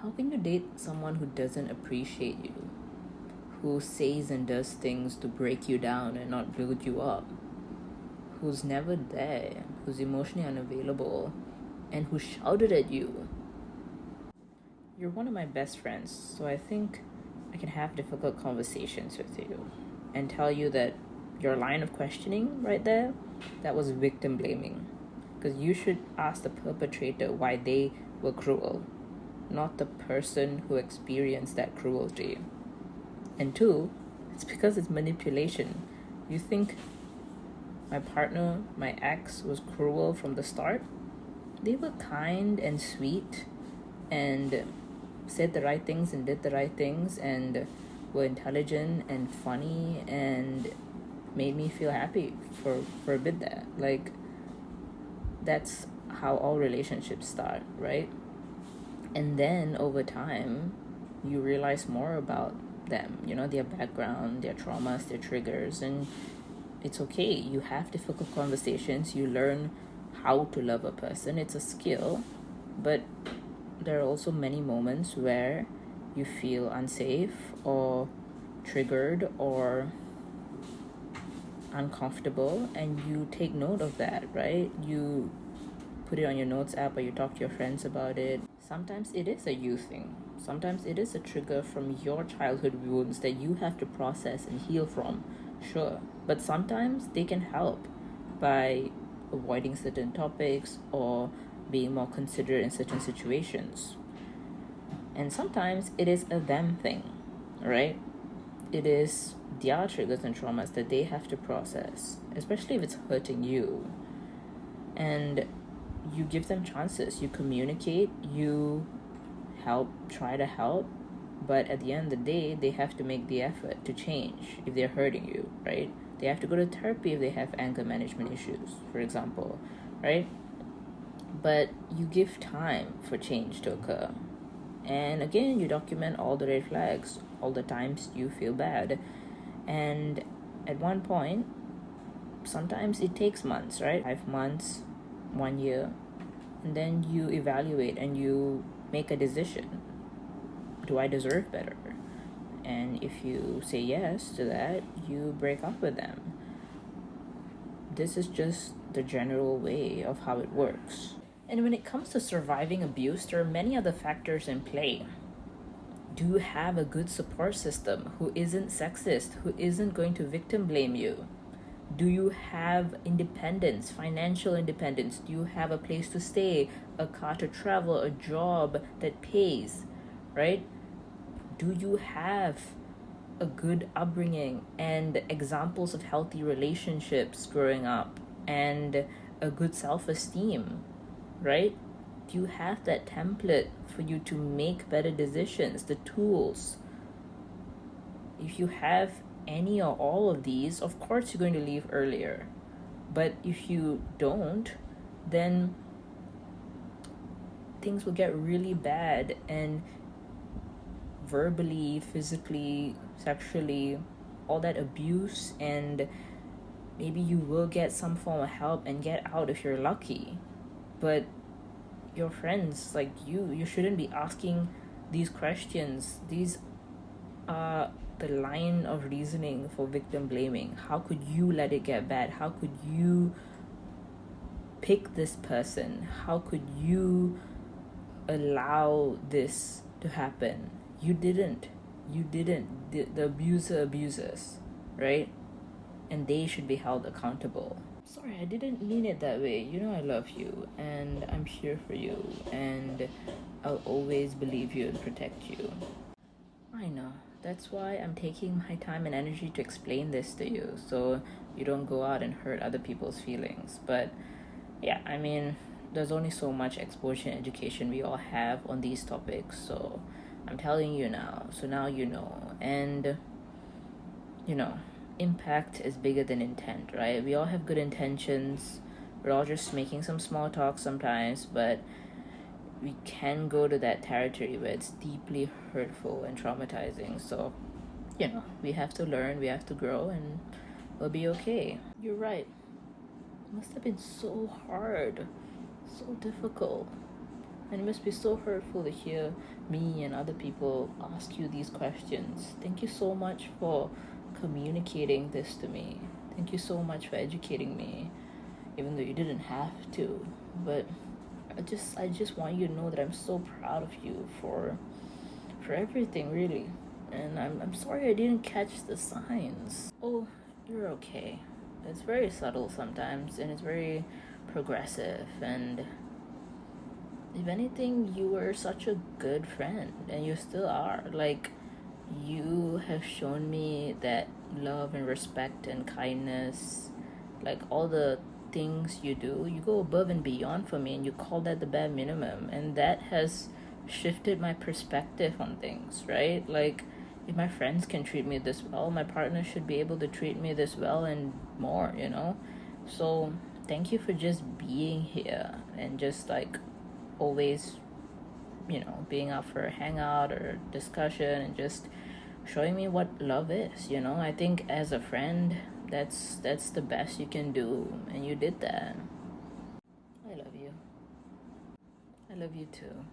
How can you date someone who doesn't appreciate you, who says and does things to break you down and not build you up, who's never there, who's emotionally unavailable, and who shouted at you? You're one of my best friends, so I think I can have difficult conversations with you and tell you that your line of questioning right there, that was victim blaming. Because you should ask the perpetrator why they were cruel, not the person who experienced that cruelty. And two, it's because it's manipulation. You think my partner, my ex, was cruel from the start? They were kind and sweet and said the right things and did the right things and were intelligent and funny and made me feel happy for a bit there. Like, that's how all relationships start, right? And then over time, you realize more about them, their background, their traumas, their triggers, and it's okay. You have difficult conversations, you learn how to love a person. It's a skill, but there are also many moments where you feel unsafe or triggered or uncomfortable, and you take note of that, right? You put it on your notes app or you talk to your friends about it. Sometimes it is a you thing. Sometimes it is a trigger from your childhood wounds that you have to process and heal from, sure. But sometimes they can help by avoiding certain topics or being more considerate in certain situations. And sometimes it is a them thing, right? It is their triggers and traumas that they have to process, especially if it's hurting you. And you give them chances, you communicate, you try to help, but at the end of the day, they have to make the effort to change if they're hurting you, right? They have to go to therapy if they have anger management issues, for example, right? But you give time for change to occur. And again, you document all the red flags, all the times you feel bad. And at one point, sometimes it takes months, right? 5 months, 1 year. And then you evaluate and you make a decision. Do I deserve better? And if you say yes to that, you break up with them. This is just the general way of how it works. And when it comes to surviving abuse, there are many other factors in play. Do you have a good support system who isn't sexist, who isn't going to victim blame you? Do you have independence, financial independence? Do you have a place to stay, a car to travel, a job that pays, right? Do you have a good upbringing and examples of healthy relationships growing up and a good self-esteem, right? Do you have that template for you to make better decisions, the tools? If you have any or all of these, of course you're going to leave earlier. But if you don't, then things will get really bad, and verbally, physically, sexually, all that abuse, and maybe you will get some form of help and get out if you're lucky. But your friends, like you shouldn't be asking these questions. These are the line of reasoning for victim blaming. How could you let it get bad? How could you pick this person? How could you allow this to happen? You didn't. The abuser abuses, right? And they should be held accountable. Sorry, I didn't mean it that way. I love you and I'm here for you and I'll always believe you and protect you. I know. That's why I'm taking my time and energy to explain this to you, so you don't go out and hurt other people's feelings. But yeah, I mean, there's only so much exposure and education we all have on these topics, so I'm telling you now, so now you know. And impact is bigger than intent, right? We all have good intentions. We're all just making some small talk sometimes, but we can go to that territory where it's deeply hurtful and traumatizing. So, we have to learn, we have to grow, and we'll be okay. You're right. It must have been so hard, so difficult. And it must be so hurtful to hear me and other people ask you these questions. Thank you so much for communicating this to me. Thank you so much for educating me, even though you didn't have to. But I just want you to know that I'm so proud of you for everything, really. And I'm sorry I didn't catch the signs. Oh, you're okay. It's very subtle sometimes, and it's very progressive. And if anything, you were such a good friend, and you still are. Like, you have shown me that love and respect and kindness, like all the things you do, you go above and beyond for me, and you call that the bare minimum. And that has shifted my perspective on things, right? Like, if my friends can treat me this well, my partner should be able to treat me this well and more, you know? So, thank you for just being here and just like always, being up for a hangout or discussion and just showing me what love is. I think as a friend, that's the best you can do, and you did that. I love you. I love you too.